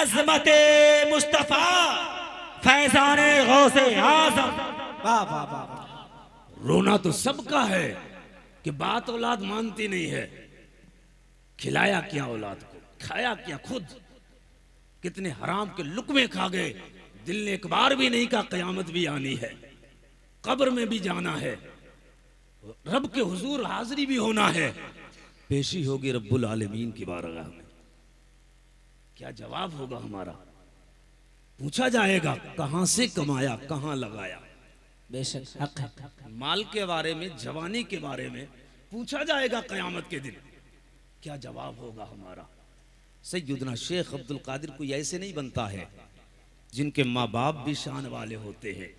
अजमत मुस्तफा फैजाने गौसे आजम। वाह वाह वाह। रोना तो सबका है कि बात औलाद मानती नहीं है। खिलाया क्या औलाद को, खाया क्या खुद। कितने हराम के लुकमे खा गए। दिल ने एक बार भी नहीं कहा कयामत भी आनी है, कब्र में भी जाना है, रब के हुजूर हाजिरी भी होना है, पेशी होगी रब्बुल आलमीन की बारगाह में। क्या जवाब होगा हमारा? पूछा जाएगा कहां से कमाया, कहां लगाया। बेशक हक है। माल के बारे में, जवानी के बारे में पूछा जाएगा कयामत के दिन। क्या जवाब होगा हमारा? सैयदना शेख अब्दुल कादिर कोई ऐसे नहीं बनता है जिनके माँ बाप भी शान वाले होते हैं,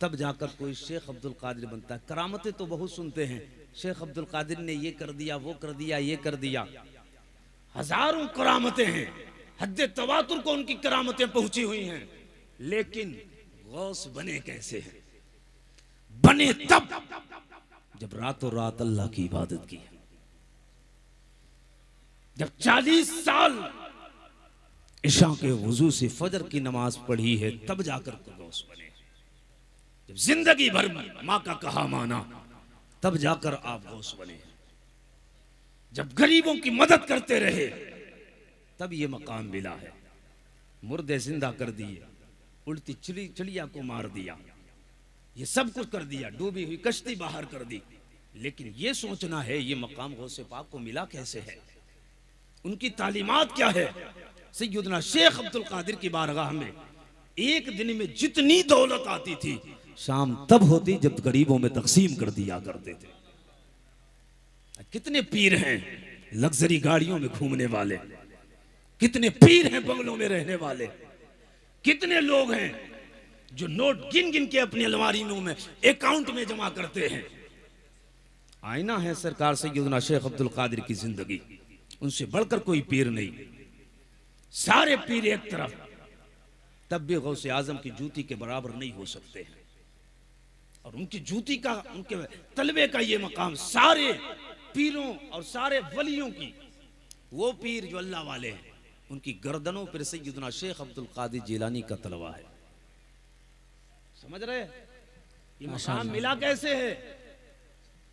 तब जाकर कोई शेख अब्दुल कादिर बनता है। करामतें तो बहुत सुनते हैं, शेख अब्दुल कादिर ने ये कर दिया, वो कर दिया, ये कर दिया। हजारों करामतें हैं, हद्दे तवातुर को उनकी करामतें पहुंची हुई हैं, लेकिन गौस बने कैसे हैं? बने तब जब रातों रात अल्लाह की इबादत की, जब 40 साल इशा के वजू से फजर की नमाज पढ़ी है, तब जाकर को गौस बने। जब जिंदगी भर माँ का कहा माना, तब जाकर आप गौस बने। जब गरीबों की मदद करते रहे, तब ये मकाम मिला है। मुर्दे जिंदा कर दिए, उल्टी चिड़िया को मार दिया, ये सब कुछ कर दिया, डूबी हुई कश्ती बाहर कर दी, लेकिन ये सोचना है ये मकाम गौसे पाक को मिला कैसे है, उनकी तालीमात क्या है। सैयदना शेख अब्दुल कादिर की बारगाह में एक दिन में जितनी दौलत आती थी, शाम तब होती जब गरीबों में तकसीम कर दिया करते थे। कितने पीर हैं लग्जरी गाड़ियों में घूमने वाले, कितने पीर हैं बंगलों में रहने वाले, कितने लोग हैं जो नोट गिन गिन के अपनी अलमारी में अकाउंट में जमा करते हैं। आईना है सरकार सैयदना शेख अब्दुल कादिर की जिंदगी, उनसे बढ़कर कोई पीर नहीं। सारे पीर एक तरफ, तब भी गौसे आजम की जूती के बराबर नहीं हो सकते हैं। और उनकी जूती का, उनके तलबे का ये मकाम सारे पीरों और सारे वलियों की, वो पीर जो अल्लाह वाले हैं, उनकी गर्दनों पर सैयदना शेख अब्दुल कादिर जिलानी का तलवा है। समझ रहे? ये मकाम मिला कैसे है?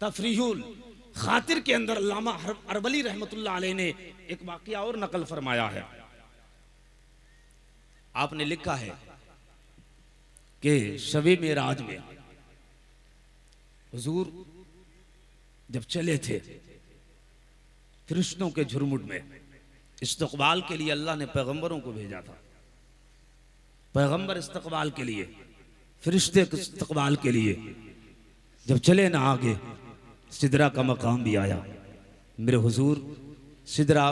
तफरीहुल खातिर के अंदर अल्लामा अरबली रहमतुल्लाह अलैह ने एक वाकया और नकल फरमाया है। आपने लिखा है कि शबे मेराज में हुजूर जब चले थे फरिश्तों के झुरमुट में, इस्तकबाल के लिए अल्लाह ने पैगंबरों को भेजा था। पैगंबर इस्तकबाल के लिए, फरिश्ते इस्तकबाल के लिए जब चले ना आगे, सिदरा का मकाम भी आया। मेरे हुजूर सिदरा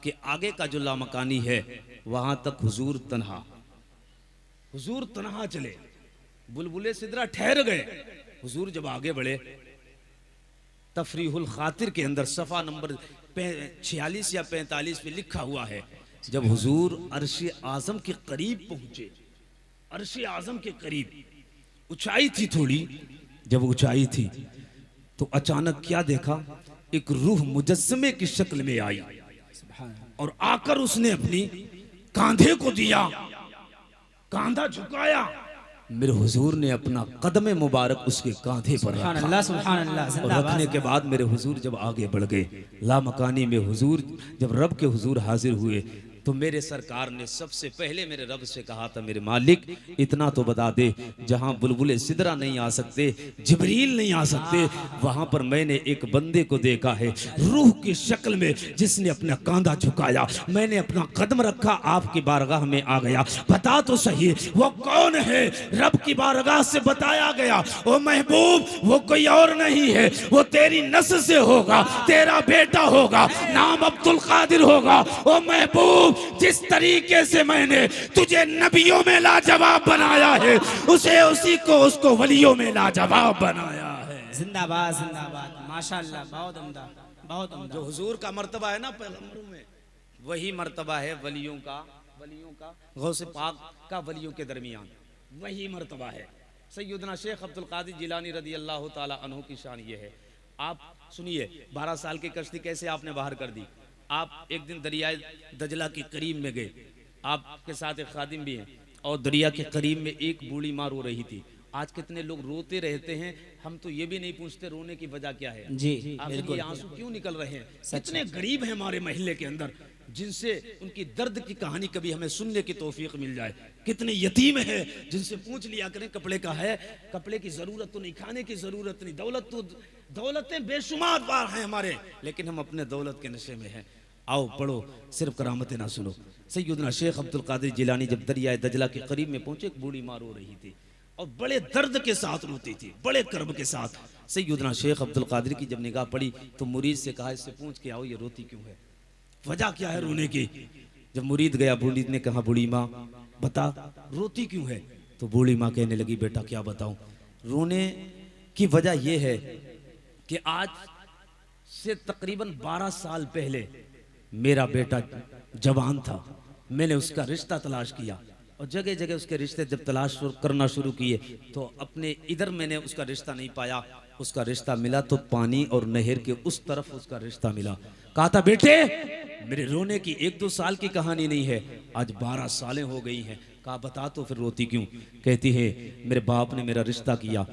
के आगे का जो लामकानी है, वहां तक हुजूर तन्हा चले। बुलबुले सिदरा ठहर गए। हुजूर जब आगे बढ़े, तफरीहुल खातिर के अंदर सफा नंबर 46 या 45 पे लिखा हुआ है, जब हुजूर अर्श आजम के करीब पहुंचे, अर्श आजम के करीब, ऊंचाई थी थोड़ी, जब ऊंचाई थी तो अचानक क्या देखा, एक रूह मुजस्समे की शक्ल में आई और आकर उसने अपनी कांधे को दिया, कांधा झुकाया। मेरे हुजूर ने अपना कदम मुबारक उसके कांधे पर रखा और रखने के बाद मेरे हुजूर जब आगे बढ़ गए, लामकानी में हुजूर जब रब के हुजूर हाजिर हुए, तो मेरे सरकार ने सबसे पहले मेरे रब से कहा था, मेरे मालिक इतना तो बता दे, जहां बुलबुले सिदरा नहीं आ सकते, जिब्रील नहीं आ सकते, वहां पर मैंने एक बंदे को देखा है रूह की शक्ल में, जिसने अपना कांधा झुकाया, मैंने अपना कदम रखा, आपकी बारगाह में आ गया, बता तो सही वो कौन है? रब की बारगाह से बताया गया, ओ महबूब वो कोई और नहीं है, वो तेरी नस्ल से होगा, तेरा बेटा होगा, नाम अब्दुल कादिर होगा। ओ महबूब, जिस तरीके से मैंने तुझे नबियों में लाजवाब बनाया है, उसको वलियों में लाजवाब बनाया है। जिंदाबाद जिंदाबाद, माशाअल्लाह, बहुत उम्दा, बहुत उम्दा। जो हुजूर का मर्तबा है ना पैगंबरों में, वही मर्तबा है वलियों का गौसे पाक का वलियों के दरमियान, वही मर्तबा है। सैयदना शेख अब्दुल कादिर जिलानी रदी अल्लाह ताला अन्हु की शान ये है। आप सुनिए, 12 साल की कश्ती कैसे आपने बाहर कर दी, आप एक दिन दरिया दजला के करीब में गए, आपके साथ एक खादिम भी है, और दरिया के करीब में एक बूढ़ी माँ रो रही थी। आज कितने लोग रोते रहते हैं, हम तो ये भी नहीं पूछते रोने की वजह क्या है जी, आखिर ये आंसू क्यों निकल रहे हैं। कितने गरीब हैं हमारे महल्ले के अंदर जिनसे उनकी दर्द की कहानी कभी हमें सुनने की तौफीक मिल जाए। कितने यतीम हैं जिनसे पूछ लिया करें कपड़े का है, कपड़े की जरूरत तो नहीं, खाने की जरूरत नहीं, दौलतें बेशुमार बार हैं हमारे, लेकिन हम अपने दौलत के नशे में हैं। आओ पढ़ो, सिर्फ करामतें ना सुनो। सैयदना शेख अब्दुल कादिर जिलानी जब दरिया दजला के करीब में पहुंचे, एक बूढ़ी माँ रो रही थी और बड़े दर्द के साथ रोती थी, बड़े कर्ब के साथ। सैयदना शेख अब्दुल कादिर की जब निगाह पड़ी तो मुरीद से कहा, इससे पूछ के आओ ये रोती क्यों है, वजह क्या है रोने की। जब मुरीद गया, मुरीद ने कहा, बूढ़ी माँ बता रोती क्यों है। तो बूढ़ी माँ कहने लगी, बेटा क्या बताऊं, रोने की वजह यह है कि आज से तकरीबन 12 साल पहले मेरा बेटा जवान था, मैंने उसका रिश्ता तलाश किया और जगह जगह उसके रिश्ते जब तलाश करना शुरू किए तो अपने इधर मैंने उसका रिश्ता नहीं पाया। उसका रिश्ता मिला तो पानी और नहर के उस तरफ उसका रिश्ता मिला। कहा था, बेटे मेरे रोने की 1-2 साल की कहानी नहीं है, आज 12 सालें हो गई हैं। कहा बता तो फिर रोती क्यों। कहती है, मेरे बाप ने मेरा रिश्ता किया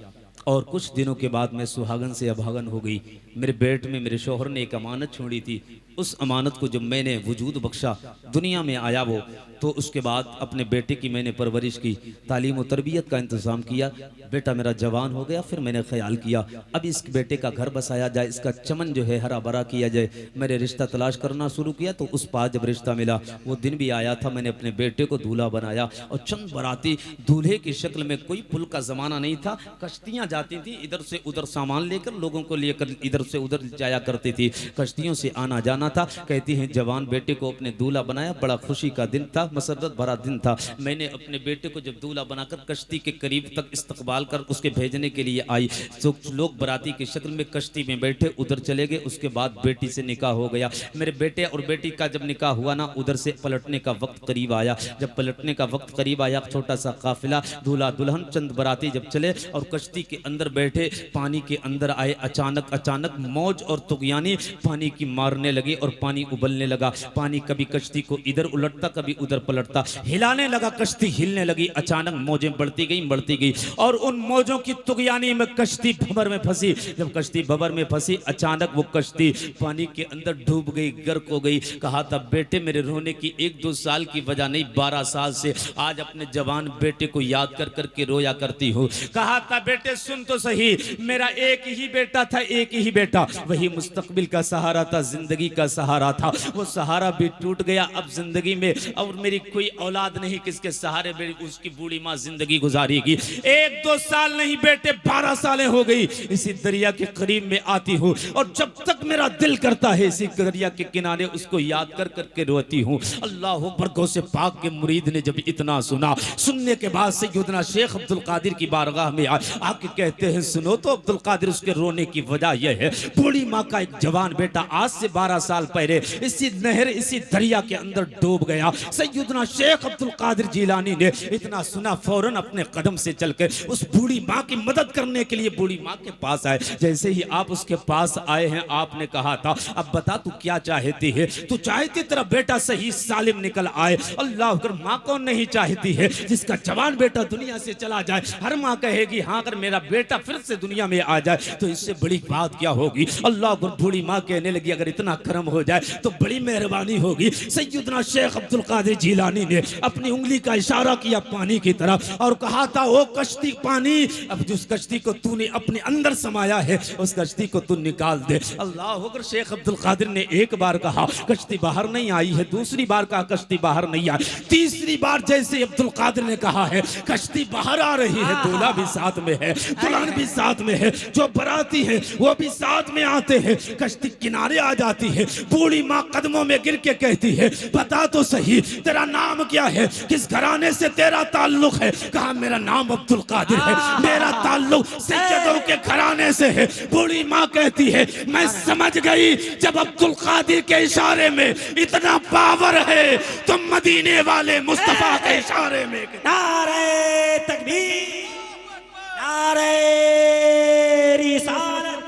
और कुछ दिनों के बाद मैं सुहागन से अभागन हो गई। मेरे पेट में मेरे शौहर ने एक अमानत छोड़ी थी, उस अमानत को जब मैंने वजूद बख्शा, दुनिया में आया वो, तो उसके बाद अपने बेटे की मैंने परवरिश की, तालीम और तरबियत का इंतज़ाम किया। बेटा मेरा जवान हो गया, फिर मैंने ख्याल किया अब इस बेटे का घर बसाया जाए, इसका चमन जो है हरा भरा किया जाए। मैंने रिश्ता तलाश करना शुरू किया तो उस पास जब रिश्ता मिला, वो दिन भी आया था, मैंने अपने बेटे को दूल्हा बनाया और चंद बराती दूल्हे की शक्ल में, कोई पुल का ज़माना नहीं था, कश्तियाँ जाती थी इधर से उधर सामान लेकर, लोगों को लेकर इधर से उधर जाया करती थी, कश्तियों से आना जाना था। कहती हैं, जवान बेटे को अपने दूल्हा बनाया, बड़ा खुशी का दिन था, मसरत भरा दिन था। मैंने अपने बेटे को जब दूल्हा बनाकर कश्ती के करीब तक इस्तकबाल कर उसके भेजने के लिए आई तो लोग बराती की शक्ल में कश्ती में बैठे उधर चले गए। उसके बाद बेटी से निकाह हो गया। मेरे बेटे और बेटी का जब निकाह हुआ ना, उधर से पलटने का वक्त करीब आया। जब पलटने का वक्त करीब आया, छोटा सा काफिला, दूल्हा दुल्हन, चंद बराती जब चले और कश्ती के अंदर बैठे, पानी के अंदर आए, अचानक मौज और तुगयानी पानी की मारने लगी और पानी उबलने लगा। पानी कभी कश्ती को इधर उलटता, कभी उधर पलटता, हिलाने लगा, कश्ती हिलने लगी। अचानक मौजें बढ़ती गई और उन मौजों की तुगयानी में कश्ती भंवर में फंसी। जब कश्ती भंवर में फंसी, अचानक वो कश्ती पानी के अंदर डूब गई, गर्क हो गई। कहा था, बेटे मेरे रोने की 1-2 साल की वजह नहीं, 12 साल से आज अपने जवान बेटे को याद कर करके रोया करती हूँ। कहा था, बेटे सुन तो सही, मेरा एक ही बेटा था, एक ही बेटा, वही मुस्तकबिल का सहारा था, जिंदगी का सहारा था। वो सहारा भी टूट गया अब जिंदगी में, और मेरी कोई औलाद नहीं, किसके सहारे मेरी उसकी बूढ़ी माँ जिंदगी गुजारेगी। 1-2 साल नहीं बेटे, 12 सालें हो गई इसी दरिया के करीब में आती हूँ और जब तक मेरा दिल करता है इसी दरिया के किनारे उसको याद कर करके रोती हूँ। अल्लाह अकबर। गौसे पाक के मुरीद ने जब इतना सुना, सुनने के बाद सैयदना शेख अब्दुल कादिर की बारगाह में आके कहते हैं, सुनो तो अब्दुल कादिर, उसके रोने की वजह यह है, बूढ़ी माँ का एक जवान बेटा आज से 12 साल पहले इसी नहर, इसी दरिया के अंदर डूब गया। सैयदना शेख अब्दुल कादिर जिलानी ने इतना सुना, फौरन अपने कदम से चलकर उस बूढ़ी माँ की मदद करने के लिए बूढ़ी माँ के पास आए। जैसे ही आप उसके पास आए हैं, आपने कहा था, अब बता तू क्या चाहती है। तू चाहती तेरा बेटा सही सालिम निकल आए। अल्लाह अकबर। माँ कौन नहीं चाहती है जिसका जवान बेटा दुनिया से चला जाए। हर माँ कहेगी, हाँ अगर मेरा बेटा फिर से दुनिया में आ जाए तो इससे बड़ी बात क्या होगी। अल्लाह अकबर। बूढ़ी माँ कहने लगी, अगर इतना करम हो जाए तो बड़ी मेहरबानी होगी। सैयदना शेख अब्दुल कादिर जिलानी ने अपनी उंगली का इशारा किया पानी की तरफ और कहा था, ओ कश्ती पानी, अब जिस कश्ती को तूने अपने अंदर समाया है उस कश्ती को तू निकाल दे। अल्लाह अकबर। शेख अब्दुल कादिर ने एक बार कहा, कश्ती बाहर नहीं आई है, दूसरी बार कहा, कश्ती बाहर नहीं आई, तीसरी बार जैसे अब्दुल कादिर ने कहा है, कश्ती बाहर आ रही है, दूल्हा भी साथ में है, दुल्हन भी साथ में है, जो बराती है वो भी साथ में आते हैं। कश्ती किनारे आ जाती है। बूढ़ी माँ कदमों में गिर के कहती है, बता तो सही तेरा नाम क्या है, किस घराने से तेरा ताल्लुक है। कहा, मेरा नाम अब्दुल कादिर है, मेरा ताल्लुक सैयदों के घराने से है। बूढ़ी माँ कहती है, मैं समझ गई, जब अब्दुल कादिर के इशारे में इतना पावर है तो मदीने वाले मुस्तफा के इशारे में। नारे तकबीर, नारे रिसालत,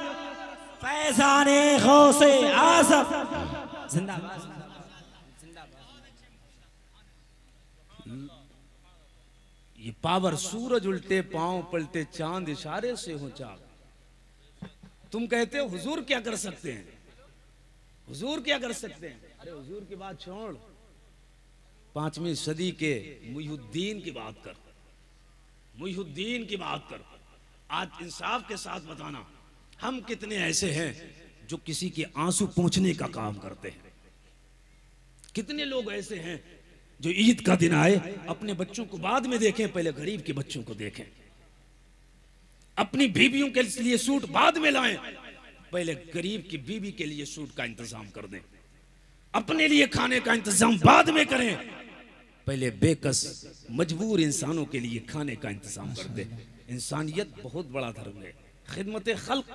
फैज़ाने गौसे आज़म, जिंदाबाद जिंदाबाद। ये पावर सूरज उल्टे पांव पलटे चांद इशारे से हो चाक। तुम कहते हो हुजूर क्या कर सकते हैं, हुजूर क्या कर सकते हैं। अरे हुजूर की बात छोड़, 5वीं सदी के मुहिउद्दीन की बात कर, मुहिउद्दीन की बात कर। आज इंसाफ के साथ बताना, हम कितने ऐसे हैं जो किसी के आंसू पोंछने का काम करते हैं। कितने लोग ऐसे हैं जो ईद का दिन आए अपने बच्चों को बाद में देखें, पहले गरीब के बच्चों को देखें। अपनी बीवियों के लिए सूट बाद में लाएं, पहले गरीब की बीवी के लिए सूट का इंतजाम कर दें। अपने लिए खाने का इंतजाम बाद में करें, पहले बेकस मजबूर इंसानों के लिए खाने का इंतजाम कर दें। इंसानियत बहुत बड़ा धर्म है, खिदमत खल्क।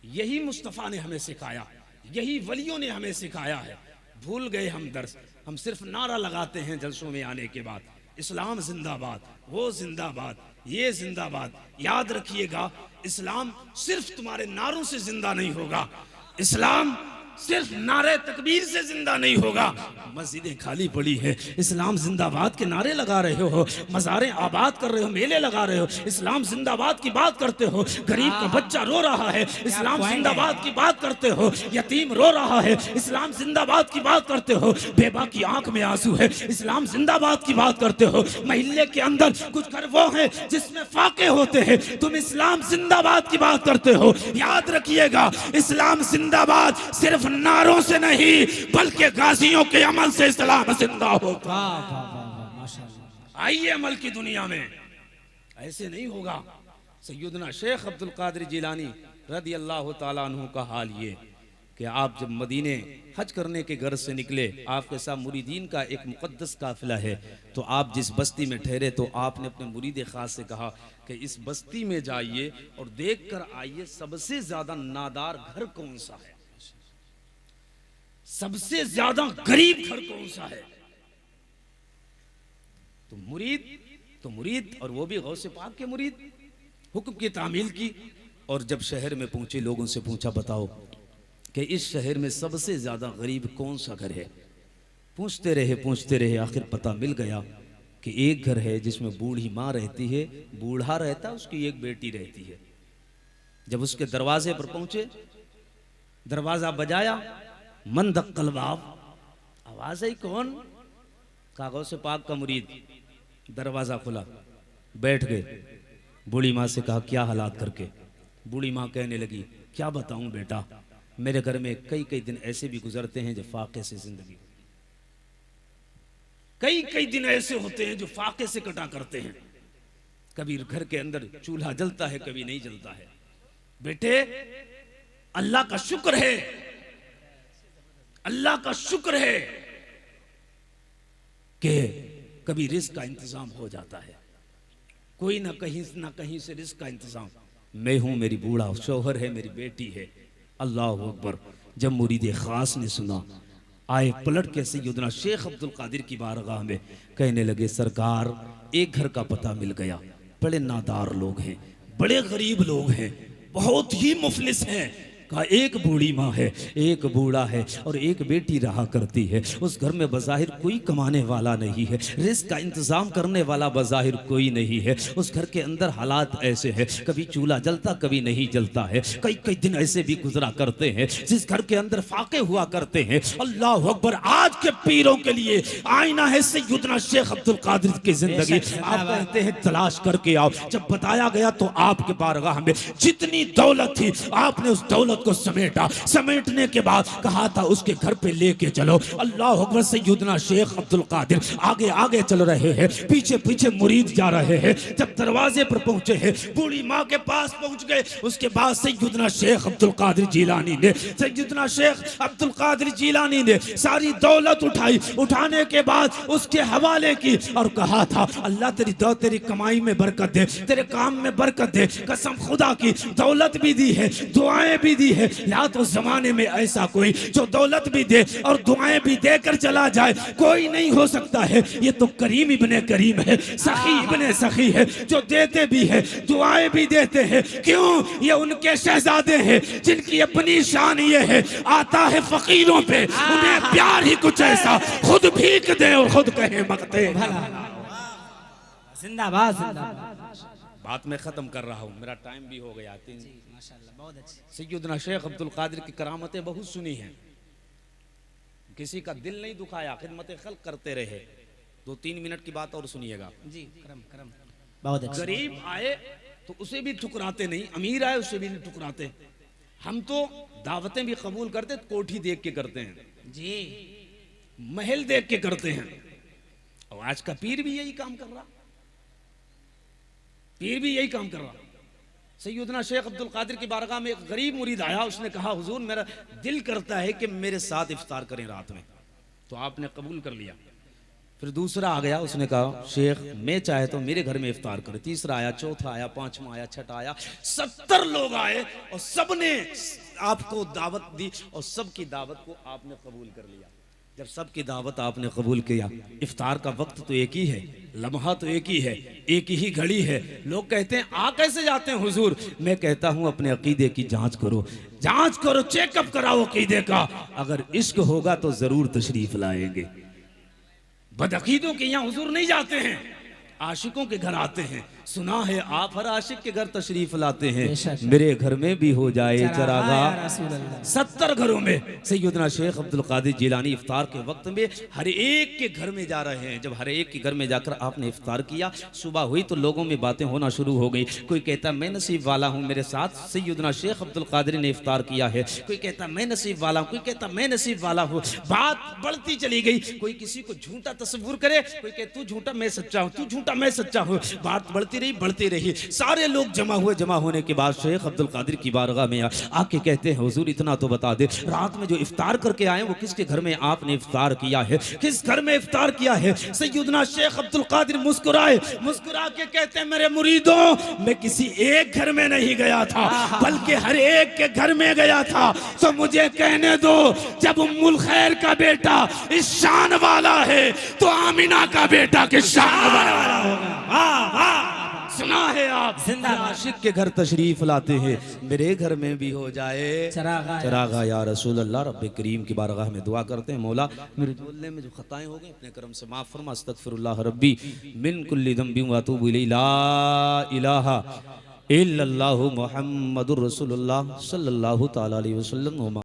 यही मुस्तफ़ा ने हमें सिखाया, यही वलियों ने हमें सिखाया है। भूल गए हम दर्स, हम सिर्फ नारा लगाते हैं जलसों में आने के बाद, इस्लाम जिंदाबाद, वो जिंदाबाद, ये जिंदाबाद। याद रखिएगा, इस्लाम सिर्फ तुम्हारे नारों से जिंदा नहीं होगा, इस्लाम सिर्फ नारे तकबीर से जिंदा नहीं होगा। मस्जिदें खाली पड़ी है, इस्लाम जिंदाबाद के नारे लगा रहे हो, मज़ारें आबाद कर रहे हो, मेले लगा रहे हो, इस्लाम जिंदाबाद की बात करते हो। गरीब का बच्चा रो रहा है, इस्लाम जिंदाबाद की बात करते हो। यतीम रो रहा है, इस्लाम जिंदाबाद की बात करते हो। बेबा की आंख में आंसू है, इस्लाम जिंदाबाद की बात करते हो। महल्ले के अंदर कुछ घर वो है जिसमें फाके होते हैं, तुम इस्लाम जिंदाबाद की बात करते हो। याद रखिएगा, इस्लाम जिंदाबाद सिर्फ नारों से नहीं बल्कि गाजियों के अमल से इस्लाम जिंदा होगा। माशाअल्लाह। आइए अमल की दुनिया में, ऐसे नहीं होगा। सैयदना शेख अब्दुल कादिर जिलानी रदी अल्लाह ताला अन्हु का हाल ये कि आप जब मदीने हज करने के घर से निकले, आपके साथ मुरीदीन का एक मुकद्दस काफिला है, तो आप जिस बस्ती में ठहरे तो आपने अपने मुरीद खास से कहा कि इस बस्ती में जाइए और देख कर आइए सबसे ज्यादा नादार घर कौन सा है, सबसे ज्यादा गरीब घर कौन सा है। तो मुरीद और वो भी गौसे पाक के मुरीद, हुक्म की तामील की। और जब शहर में पहुंचे, लोगों से पूछा बताओ कि इस शहर में सबसे ज्यादा गरीब कौन सा घर है। पूछते रहे, आखिर पता मिल गया कि एक घर है जिसमें बूढ़ी माँ रहती है, बूढ़ा रहता, उसकी एक बेटी रहती है। जब उसके दरवाजे पर पहुंचे, दरवाजा बजाया, मन दक्कल बाब, आवाज आई कौन? कागज से पाक का मुरीद। दरवाजा खुला, बैठ गए। बूढ़ी माँ से कहा क्या हालात करके। बूढ़ी माँ कहने लगी क्या बताऊं बेटा, मेरे घर में कई दिन ऐसे भी गुजरते हैं जो फाके से जिंदगी, कई दिन ऐसे होते हैं जो फाके से कटा करते हैं। कभी घर के अंदर चूल्हा जलता है, कभी नहीं जलता है। बेटे अल्लाह का शुक्र है, अल्लाह का शुक्र है कि कभी रिस्क का इंतजाम हो जाता है, कोई ना कहीं से रिस्क का इंतजाम। मैं हूं, मेरी बूढ़ा शौहर है, मेरी बेटी है। अल्लाह अकबर। जब मुरीद खास ने सुना, आए पलट के सैयदना शेख अब्दुल कादिर की बारगाह में, कहने लगे सरकार एक घर का पता मिल गया, बड़े नादार लोग हैं, बड़े गरीब लोग हैं, बहुत ही मुफलिस हैं। कहा एक बूढ़ी माँ है, एक बूढ़ा है और एक बेटी रहा करती है। उस घर में बज़ाहिर कोई कमाने वाला नहीं है, रिस्क का इंतजाम करने वाला बज़ाहिर कोई नहीं है। उस घर के अंदर हालात ऐसे हैं, कभी चूल्हा जलता कभी नहीं जलता है। कई दिन ऐसे भी गुजरा करते हैं जिस घर के अंदर फाके हुआ करते हैं। अल्लाह अकबर। आज के पीरों के लिए आईना है सैयदना शेख अब्दुल कादिर की जिंदगी। आप कहते हैं तलाश करके आओ। जब बताया गया तो आपके बारगाह में जितनी दौलत थी आपने उस दौलत को समेटा। समेटने के बाद कहा था उसके घर पे लेके चलो। अल्लाह अकबर। सैयदना शेख अब्दुल कादिर आगे चल रहे हैं, पीछे मुरीद जा रहे हैं। जब दरवाजे पर पहुंचे हैं, बूढ़ी माँ के पास पहुंच गए। उसके बाद सैयदना शेख अब्दुल कादिर जिलानी ने सारी दौलत उठाई। उठाने के बाद उसके हवाले की और कहा था अल्लाह तेरी कमाई में बरकत दे, तेरे काम में बरकत दे। कसम खुदा की दौलत भी दी है, दुआएं भी दी दी है, या तो जमाने में ऐसा कोई जो दौलत भी दे और दुआएं भी देकर चला जाए, कोई नहीं हो सकता है। ये तो करीम इब्ने करीम है, सखी इब्ने सखी है, जो देते भी है, दुआएं भी देते हैं। क्यों? ये उनके शहजादे हैं जिनकी अपनी शान ये है, आता है फकीरों पे, उन्हें प्यार ही कुछ ऐसा, खुद भीख दे और खुद कहे मगते। जिंदाबाद जिंदाबाद। बात मैं खत्म कर रहा हूँ, मेरा टाइम भी हो गया। माशाल्लाह बहुत अच्छे। सैयदना शेख अब्दुल कादिर की करामतें बहुत सुनी हैं, किसी का दिल नहीं दुखाया, खिदमत खल्क करते रहे। 2-3 मिनट की बात और सुनिएगा जी। करम करम बहुत अच्छे। गरीब आए तो उसे भी ठुकराते नहीं, अमीर आए उसे भी नहीं ठुकराते। हम तो दावतें भी कबूल करते, कोठी देख के करते हैं जी, महल देख के करते हैं। और आज का पीर भी यही काम कर रहा, पीर भी यही काम कर रहा। सैयदना शेख अब्दुल कादिर की बारगाह में एक गरीब मुरीद आया, उसने कहा हुजूर मेरा दिल करता है कि मेरे साथ इफ्तार करें रात में, तो आपने कबूल कर लिया। फिर दूसरा आ गया, उसने कहा शेख मैं चाहे तो मेरे घर में इफ्तार करें। तीसरा आया, चौथा आया, पांचवा आया, छठा आया, 70 लोग आए और सबने आपको दावत दी और सबकी दावत को आपने कबूल कर लिया। जब सबकी दावत आपने कबूल किया, इफ्तार का वक्त तो एक ही है, लम्हा तो एक ही है, एक ही घड़ी है। लोग कहते हैं आ कैसे जाते हैं हुजूर? मैं कहता हूं अपने अकीदे की जांच करो, जांच करो, चेकअप कराओ अकीदे का। अगर इश्क होगा तो जरूर तशरीफ लाएंगे। बदअकीदों के यहाँ हुजूर नहीं जाते हैं, आशिकों के घर आते हैं। सुना है आप हर आशिक के घर तशरीफ लाते हैं, मेरे घर में भी हो जाए चरागा। 70 घरों में सैयदना शेख अब्दुल कादिर जिलानी इफ्तार के वक्त में हर एक के घर में जा रहे हैं। जब हर एक के घर में जाकर आपने इफ्तार किया, सुबह हुई तो लोगों में बातें होना शुरू हो गई। कोई कहता मैं नसीब वाला हूँ, मेरे साथ सैयदना शेख अब्दुल कादिर ने इफ्तार किया है। कोई कहता मैं नसीब वाला हूँ, कोई कहता मैं नसीब वाला हूँ। बात बढ़ती चली गई, कोई किसी को झूठा तस्वुर करे, कोई कहता तू झूठा मैं सच्चा हूँ, तू झूठा मैं सच्चा हूँ। बात बढ़ती रही। सारे लोग जमा हुए, जमा होने के बाद शेख अब्दुल कादिर की बारगाह में आके कहते हैं हुजूर इतना तो बता दे, रात में जो इफ्तार करके आए वो किसके घर में आपने इफ्तार किया है, किस घर में इफ्तार किया है? सैयदना शेख अब्दुल कादिर मुस्कुराए, मुस्कुरा के कहते हैं मेरे मुरीदों, मैं किसी एक घर में नहीं गया था, बल्कि हर एक के घर में गया था। तो मुझे कहने दो, जब उम्मुल खैर का बेटा इस शान वाला है तो आमिना का बेटा किस शान वाला होगा? सुना है आप आशिक के घर तशरीफ लाते हैं, मेरे घर में भी हो जाए चरागा या रसूल अल्लाह। रब्बे करीम की बारगाह में दुआ करते हैं, मौला मेरे बोलने में जो खताएं हो गई अपने करम से माफ फरमा। अस्तगफिरुल्लाह रब्बी मिन कुल्ली ज़ंबि व अतूबु इलैहि, ला इलाहा इल्लल्लाहु मुहम्मदुर रसूलुल्लाह सल्लल्लाहु तआला अलैहि वसल्लम।